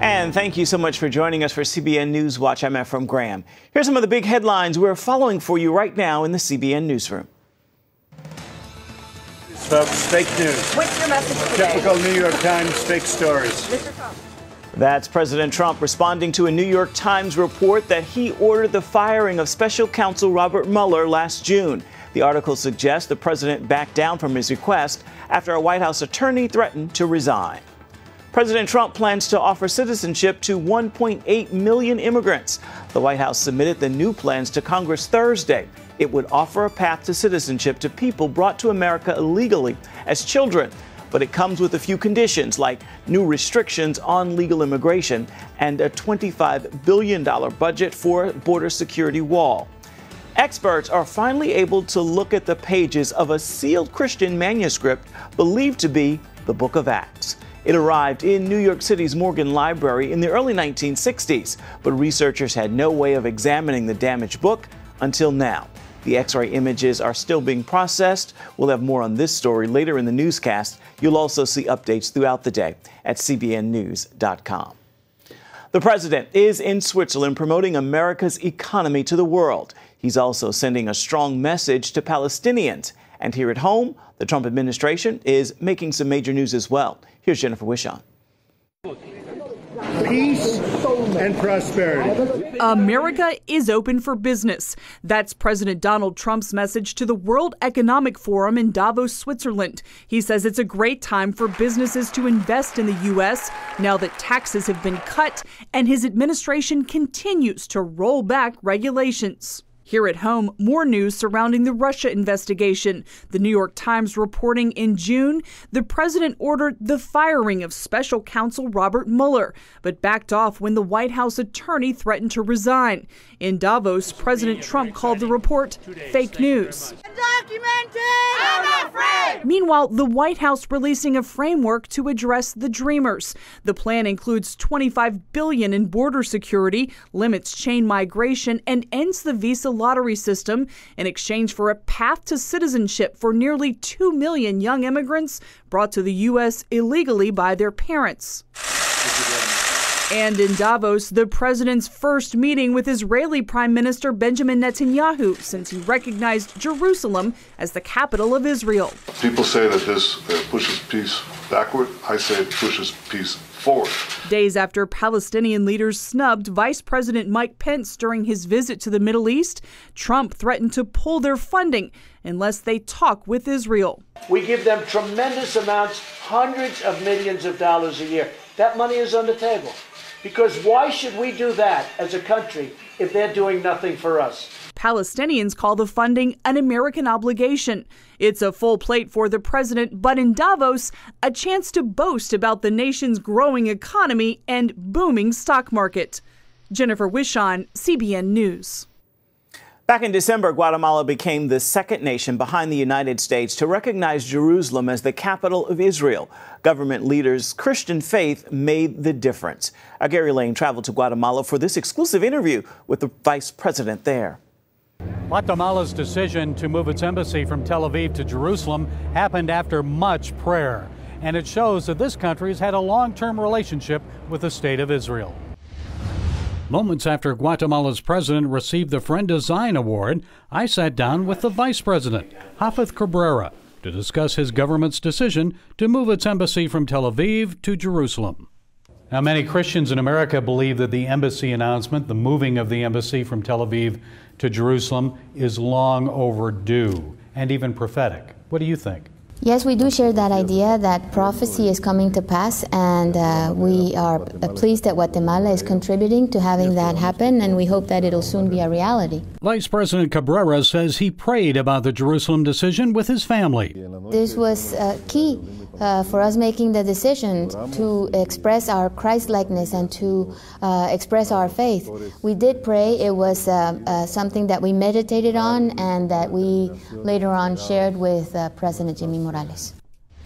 And thank you so much for joining us for CBN NewsWatch. I'm Ephraim Graham. Here's some of the big headlines we're following for you right now in the CBN newsroom. Folks, fake news. What's your message today? Typical New York Times fake stories. Mr. Trump. That's President Trump responding to a New York Times report that he ordered the firing of special counsel Robert Mueller last June. The article suggests the president backed down from his request after a White House attorney threatened to resign. President Trump plans to offer citizenship to 1.8 million immigrants. The White House submitted the new plans to Congress Thursday. It would offer a path to citizenship to people brought to America illegally as children. But it comes with a few conditions, like new restrictions on legal immigration and a $25 billion budget for a border security wall. Experts are finally able to look at the pages of a sealed Christian manuscript believed to be the Book of Acts. It arrived in New York City's Morgan Library in the early 1960s, but researchers had no way of examining the damaged book until now. The X-ray images are still being processed. We'll have more on this story later in the newscast. You'll also see updates throughout the day at cbnnews.com. The president is in Switzerland promoting America's economy to the world. He's also sending a strong message to Palestinians. And here at home, the Trump administration is making some major news as well. Here's Jennifer Wishon. Peace and prosperity. America is open for business. That's President Donald Trump's message to the World Economic Forum in Davos, Switzerland. He says it's a great time for businesses to invest in the U.S. now that taxes have been cut and his administration continues to roll back regulations. Here at home, more news surrounding the Russia investigation. The New York Times reporting in June, the president ordered the firing of special counsel Robert Mueller, but backed off when the White House attorney threatened to resign. In Davos, President Trump called the report fake news. Undocumented! I'm not afraid! Meanwhile, the White House releasing a framework to address the Dreamers. The plan includes $25 billion in border security, limits chain migration, and ends the visa lottery system in exchange for a path to citizenship for nearly 2 million young immigrants brought to the U.S. illegally by their parents. And in Davos, the president's first meeting with Israeli Prime Minister Benjamin Netanyahu since he recognized Jerusalem as the capital of Israel. People say that this pushes peace backward. I say it pushes peace forward. Days after Palestinian leaders snubbed Vice President Mike Pence during his visit to the Middle East, Trump threatened to pull their funding unless they talk with Israel. We give them tremendous amounts, hundreds of millions of dollars a year. That money is on the table. Because why should we do that as a country if they're doing nothing for us? Palestinians call the funding an American obligation. It's a full plate for the president, but in Davos, a chance to boast about the nation's growing economy and booming stock market. Jennifer Wishon, CBN News. Back in December, Guatemala became the second nation behind the United States to recognize Jerusalem as the capital of Israel. Government leaders' Christian faith made the difference. Our Gary Lane traveled to Guatemala for this exclusive interview with the vice president there. Guatemala's decision to move its embassy from Tel Aviv to Jerusalem happened after much prayer. And it shows that this country has had a long-term relationship with the state of Israel. Moments after Guatemala's president received the Friend of Zion Award, I sat down with the vice president, Hafez Cabrera, to discuss his government's decision to move its embassy from Tel Aviv to Jerusalem. Now, many Christians in America believe that the embassy announcement, the moving of the embassy from Tel Aviv to Jerusalem, is long overdue and even prophetic. What do you think? Yes, we do share that idea that prophecy is coming to pass, and we are pleased that Guatemala is contributing to having that happen, and we hope that it'll soon be a reality. Vice President Cabrera says he prayed about the Jerusalem decision with his family. This was key for us making the decision to express our Christ-likeness and to express our faith. We did pray. It was something that we meditated on and that we later on shared with President Jimmy Morales.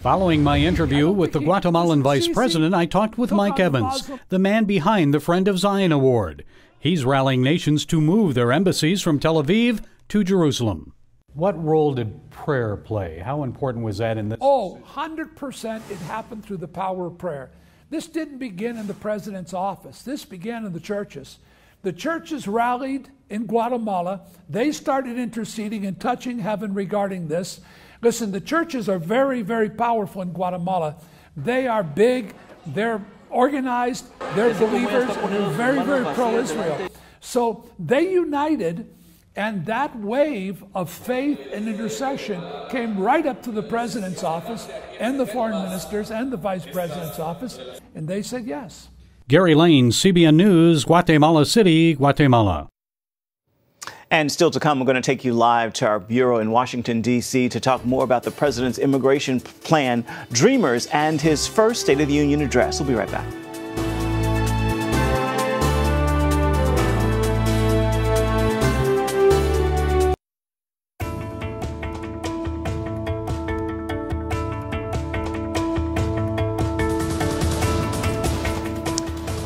Following my interview with the Guatemalan vice president, I talked with Mike Evans, the man behind the Friend of Zion Award. He's rallying nations to move their embassies from Tel Aviv to Jerusalem. What role did prayer play. How important was that in this? Oh, 100% it happened through the power of prayer. This didn't begin in the president's office. This began in the churches. The churches rallied in Guatemala. They started interceding and touching heaven regarding this. Listen, the churches are very, very powerful in Guatemala. They are big, they're organized, they're believers, and they're very, very pro-Israel. So they united, and that wave of faith and intercession came right up to the president's office and the foreign ministers and the vice president's office, and they said yes. Gary Lane, CBN News, Guatemala City, Guatemala. And still to come, we're going to take you live to our bureau in Washington, D.C. to talk more about the president's immigration plan, Dreamers, and his first State of the Union address. We'll be right back.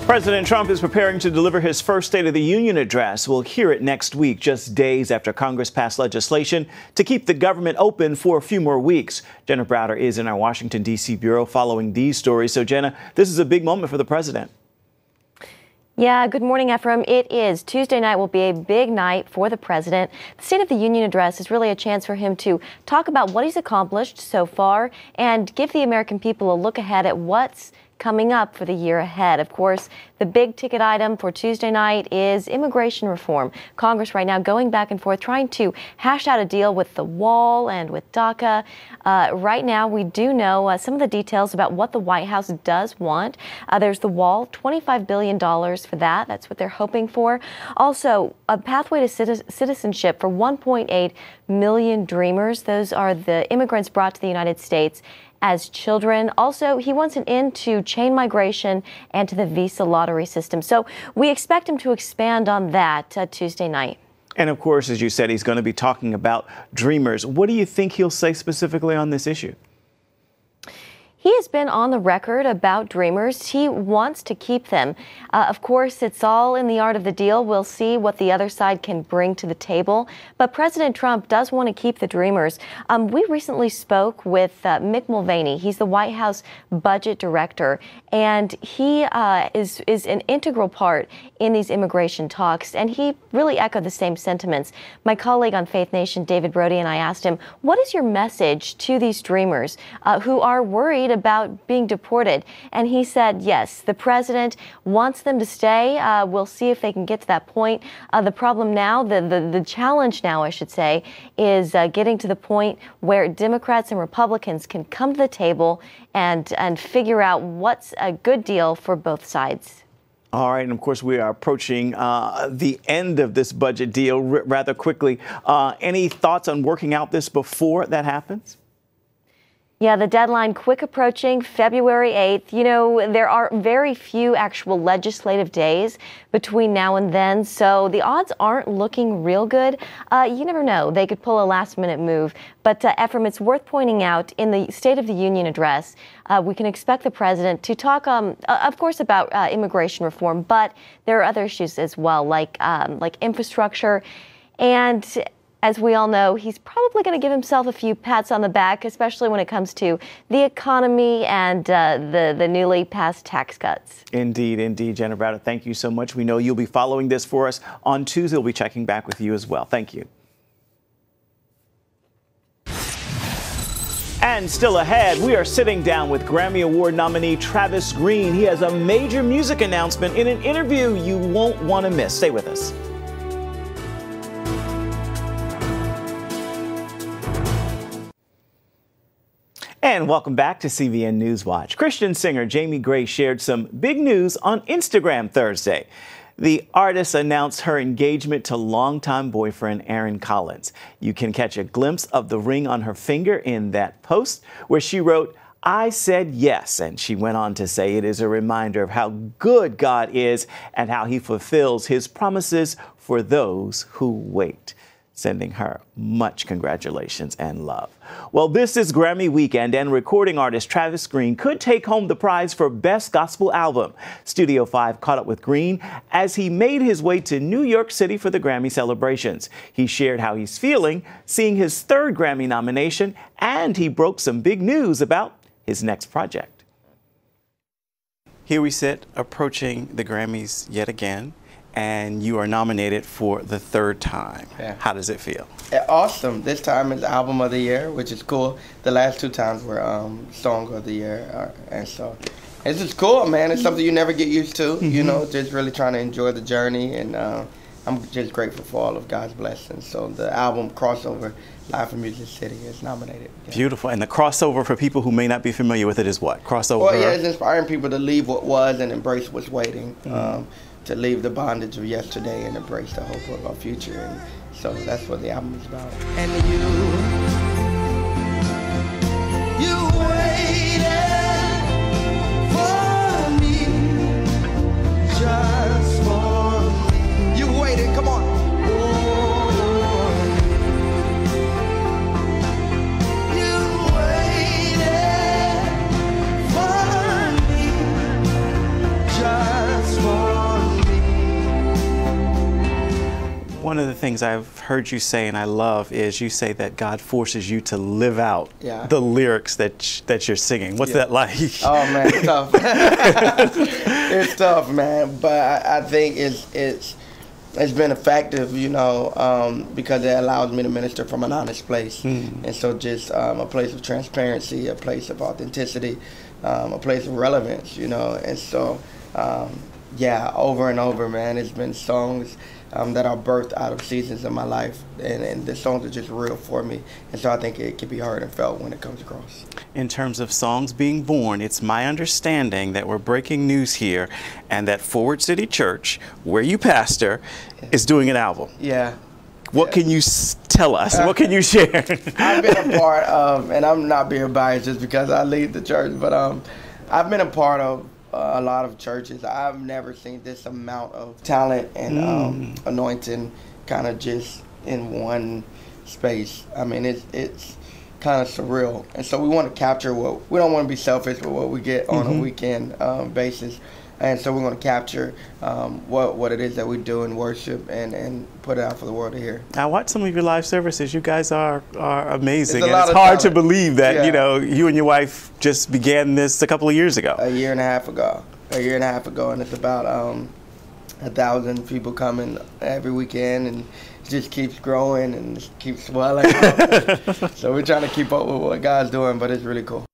President Trump is preparing to deliver his first State of the Union address. We'll hear it next week, just days after Congress passed legislation to keep the government open for a few more weeks. Jenna Browder is in our Washington, D.C. bureau following these stories. So, Jenna, this is a big moment for the president. Yeah, good morning, Ephraim. It is. Tuesday night will be a big night for the president. The State of the Union address is really a chance for him to talk about what he's accomplished so far and give the American people a look ahead at what's coming up for the year ahead. Of course, the big ticket item for Tuesday night is immigration reform. Congress right now going back and forth, trying to hash out a deal with the wall and with DACA. Right now, we do know some of the details about what the White House does want. There's the wall, $25 billion for that. That's what they're hoping for. Also, a pathway to citizenship for 1.8 million Dreamers. Those are the immigrants brought to the United States as children. Also, he wants an end to chain migration and to the visa lottery system. So we expect him to expand on that Tuesday night. And of course, as you said, he's going to be talking about Dreamers. What do you think he'll say specifically on this issue? He has been on the record about Dreamers. He wants to keep them. Of course, it's all in the art of the deal. We'll see what the other side can bring to the table. But President Trump does want to keep the Dreamers. We recently spoke with Mick Mulvaney. He's the White House budget director, and he is an integral part in these immigration talks, and he really echoed the same sentiments. My colleague on Faith Nation, David Brody, and I asked him, what is your message to these Dreamers who are worried about being deported? And he said, yes, the president wants them to stay. We'll see if they can get to that point. The problem now, the challenge now, I should say, is getting to the point where Democrats and Republicans can come to the table and figure out what's a good deal for both sides. All right. And of course, we are approaching the end of this budget deal rather quickly. Any thoughts on working out this before that happens? Yeah, the deadline quick approaching, February 8th. You know, there are very few actual legislative days between now and then, so the odds aren't looking real good. You never know. They could pull a last-minute move. But, Ephraim, it's worth pointing out in the State of the Union address, we can expect the president to talk, of course, about immigration reform, but there are other issues as well, like infrastructure. And as we all know, he's probably going to give himself a few pats on the back, especially when it comes to the economy and the newly passed tax cuts. Indeed, indeed. Jenna Browder, thank you so much. We know you'll be following this for us on Tuesday. We'll be checking back with you as well. Thank you. And still ahead, we are sitting down with Grammy Award nominee Travis Greene. He has a major music announcement in an interview you won't want to miss. Stay with us. And welcome back to CBN NewsWatch. Christian singer Jamie Gray shared some big news on Instagram Thursday. The artist announced her engagement to longtime boyfriend Aaron Collins. You can catch a glimpse of the ring on her finger in that post where she wrote, "I said yes." And she went on to say it is a reminder of how good God is and how he fulfills his promises for those who wait. Sending her much congratulations and love. Well, this is Grammy weekend, and recording artist Travis Greene could take home the prize for Best Gospel Album. Studio 5 caught up with Greene as he made his way to New York City for the Grammy celebrations. He shared how he's feeling, seeing his third Grammy nomination, and he broke some big news about his next project. Here we sit, approaching the Grammys yet again. And you are nominated for the third time. Yeah. How does it feel? Awesome. This time is Album of the Year, which is cool. The last two times were Song of the Year. And so it's just cool, man. It's something you never get used to, you know, just really trying to enjoy the journey. And I'm just grateful for all of God's blessings. So the album Crossover, Live from Music City, is nominated. Yeah. Beautiful. And the crossover, for people who may not be familiar with it, is what? Crossover? Well, yeah, it's inspiring people to leave what was and embrace what's waiting. To leave the bondage of yesterday and embrace the hope of our future. And so that's what the album is about. And you waited for me, just for me. You waited, come on. One of the things I've heard you say and I love is you say that God forces you to live out the lyrics that you're singing. What's that like? Oh man, it's tough. It's tough, man. But I think it's been effective, you know, because it allows me to minister from an honest place. And so just a place of transparency, a place of authenticity, a place of relevance, you know. And so, yeah, over and over, man, it's been songs that are birthed out of seasons of my life, and the songs are just real for me, and so I think it can be heard and felt when it comes across. In terms of songs being born, it's my understanding that we're breaking news here, and that Forward City Church, where you pastor, is doing an album. Yeah. What can you tell us? What can you share? I've been a part of, and I'm not being biased just because I lead the church, but I've been a part of a lot of churches. I've never seen this amount of talent and anointing kind of just in one space. I mean, it's kind of surreal. And so we want to capture we don't want to be selfish with what we get on a weekend basis. And so we're going to capture what it is that we do in worship and put it out for the world to hear. I watch some of your live services. You guys are amazing. And it's hard to believe that, you know, you and your wife just began this a couple of years ago. A year and a half ago. And it's about 1,000 people coming every weekend, and it just keeps growing and keeps swelling. So we're trying to keep up with what God's doing, but it's really cool.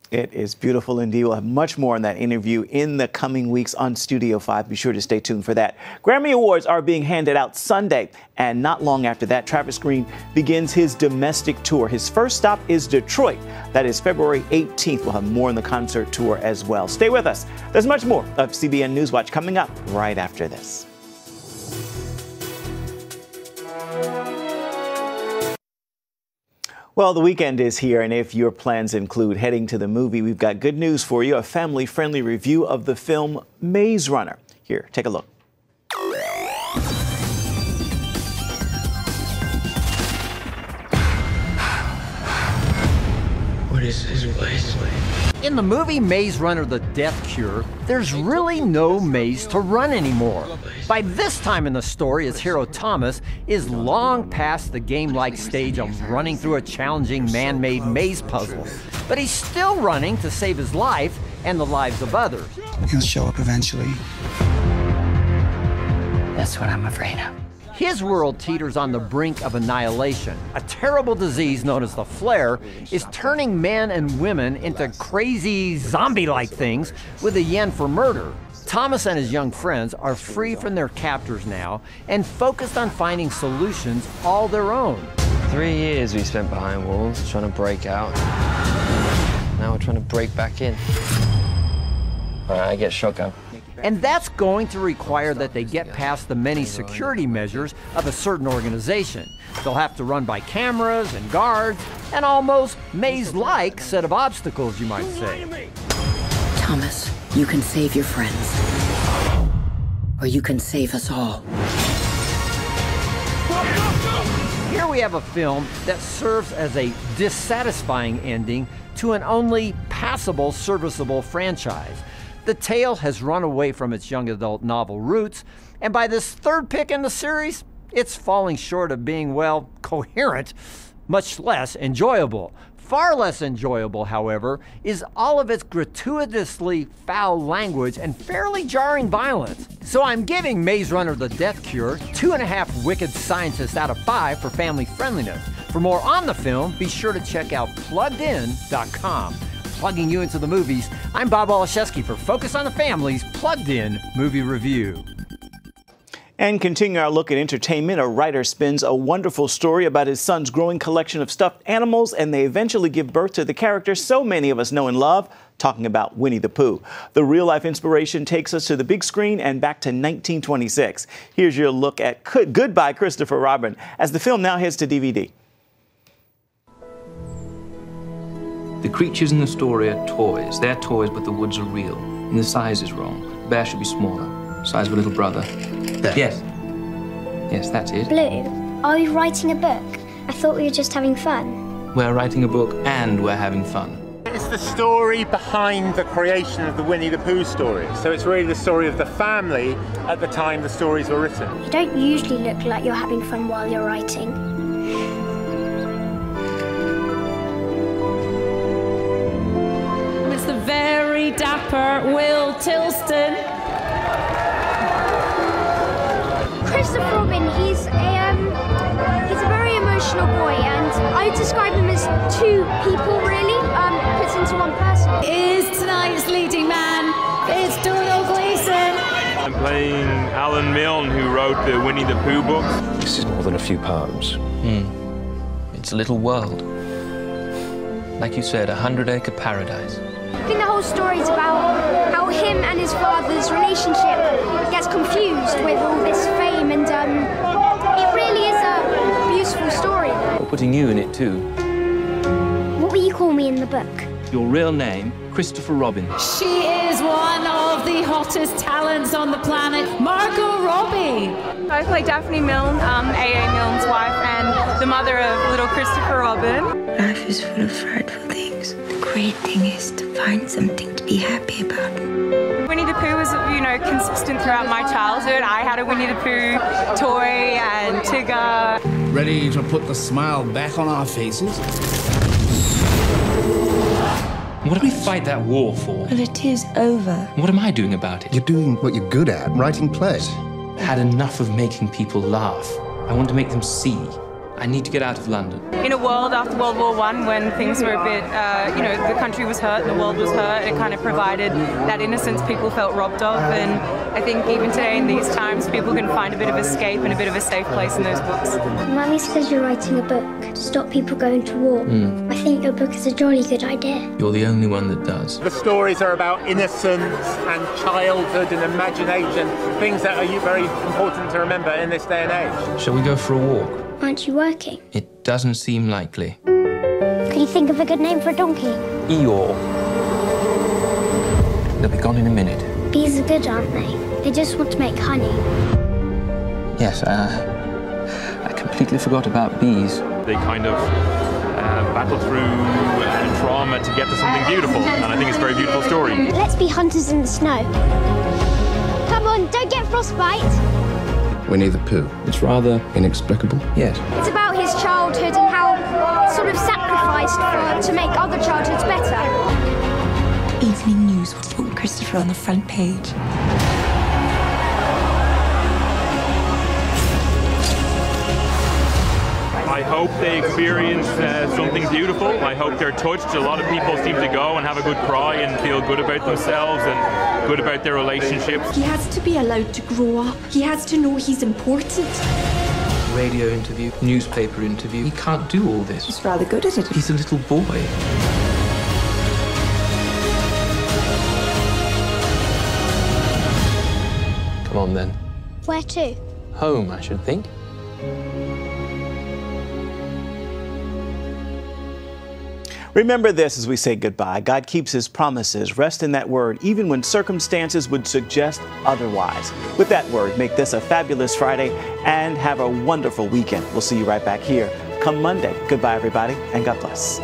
It is beautiful indeed. We'll have much more on that interview in the coming weeks on Studio 5. Be sure to stay tuned for that. Grammy Awards are being handed out Sunday, and not long after that, Travis Greene begins his domestic tour. His first stop is Detroit. That is February 18th. We'll have more on the concert tour as well. Stay with us. There's much more of CBN NewsWatch coming up right after this. Well, the weekend is here, and if your plans include heading to the movie, we've got good news for you, a family-friendly review of the film Maze Runner. Here, take a look. What is this place? In the movie Maze Runner: The Death Cure, there's really no maze to run anymore. By this time in the story, his hero Thomas is long past the game-like stage of running through a challenging man-made maze puzzle. But he's still running to save his life and the lives of others. He'll show up eventually. That's what I'm afraid of. His world teeters on the brink of annihilation. A terrible disease known as the flare is turning men and women into crazy zombie-like things with a yen for murder. Thomas and his young friends are free from their captors now and focused on finding solutions all their own. 3 years we spent behind walls trying to break out. Now we're trying to break back in. All right, I get shotgun. And that's going to require that they get past the many security measures of a certain organization. They'll have to run by cameras and guards, an almost maze-like set of obstacles, you might say. Thomas, you can save your friends. or you can save us all. Here we have a film that serves as a dissatisfying ending to an only passable, serviceable franchise. The tale has run away from its young adult novel roots, and by this third pick in the series, it's falling short of being, well, coherent, much less enjoyable. Far less enjoyable, however, is all of its gratuitously foul language and fairly jarring violence. So I'm giving Maze Runner: The Death Cure 2.5 wicked scientists out of 5 for family friendliness. For more on the film, be sure to check out PluggedIn.com. Plugging you into the movies, I'm Bob Olszewski for Focus on the Family's Plugged In Movie Review. And continue our look at entertainment, a writer spins a wonderful story about his son's growing collection of stuffed animals, and they eventually give birth to the character so many of us know and love, talking about Winnie the Pooh. The real-life inspiration takes us to the big screen and back to 1926. Here's your look at Goodbye, Christopher Robin, as the film now heads to DVD. The creatures in the story are toys. They're toys, but the woods are real. And the size is wrong. The bear should be smaller. Size of a little brother. There. Yes. Yes, that's it. Blue, are we writing a book? I thought we were just having fun. We're writing a book and we're having fun. It's the story behind the creation of the Winnie the Pooh story. So it's really the story of the family at the time the stories were written. You don't usually look like you're having fun while you're writing. It's the very dapper Will Tilston. Christopher Robin, he's a very emotional boy, and I describe him as two people really, put into one person. Is tonight's leading man, it's Donald Gleason. I'm playing Alan Milne, who wrote the Winnie the Pooh books. This is more than a few poems. It's a little world. Like you said, 100-acre paradise. I think the whole story is about how him and his father's relationship gets confused with all this fame, and it really is a beautiful story. We're putting you in it too. What will you call me in the book? Your real name, Christopher Robin. She is one of the hottest talents on the planet, Margot Robbie. I play Daphne Milne, A.A. Milne's wife and the mother of little Christopher Robin. Life is full of frightful things. The great thing is to find something to be happy about. Winnie the Pooh was, consistent throughout my childhood. I had a Winnie the Pooh toy and Tigger. Ready to put the smile back on our faces? What do we fight that war for? Well, it is over. What am I doing about it? You're doing what you're good at, writing plays. Had enough of making people laugh. I want to make them see. I need to get out of London. In a world after World War I, when things were a bit, the country was hurt and the world was hurt, it kind of provided that innocence people felt robbed of. And I think even today in these times, people can find a bit of escape and a bit of a safe place in those books. Mummy says you're writing a book to stop people going to war. I think your book is a jolly good idea. You're the only one that does. The stories are about innocence and childhood and imagination, things that are very important to remember in this day and age. Shall we go for a walk? Aren't you working? It doesn't seem likely. Can you think of a good name for a donkey? Eeyore. They'll be gone in a minute. Bees are good, aren't they? They just want to make honey. Yes, I completely forgot about bees. They kind of battle through trauma to get to something beautiful, and I think it's a very beautiful story. Let's be hunters in the snow. Come on, don't get frostbite. Winnie the Pooh. It's rather inexplicable. Yes. It's about his childhood and how it's sort of sacrificed to make other childhoods better. Evening News will put Christopher on the front page. I hope they experience something beautiful. I hope they're touched. A lot of people seem to go and have a good cry and feel good about themselves and good about their relationships. He has to be allowed to grow up. He has to know he's important. Radio interview, newspaper interview. He can't do all this. He's rather good at it. He's a little boy. Come on then. Where to? Home, I should think. Remember this as we say goodbye. God keeps his promises. Rest in that word, even when circumstances would suggest otherwise. With that word, make this a fabulous Friday and have a wonderful weekend. We'll see you right back here come Monday. Goodbye, everybody, and God bless.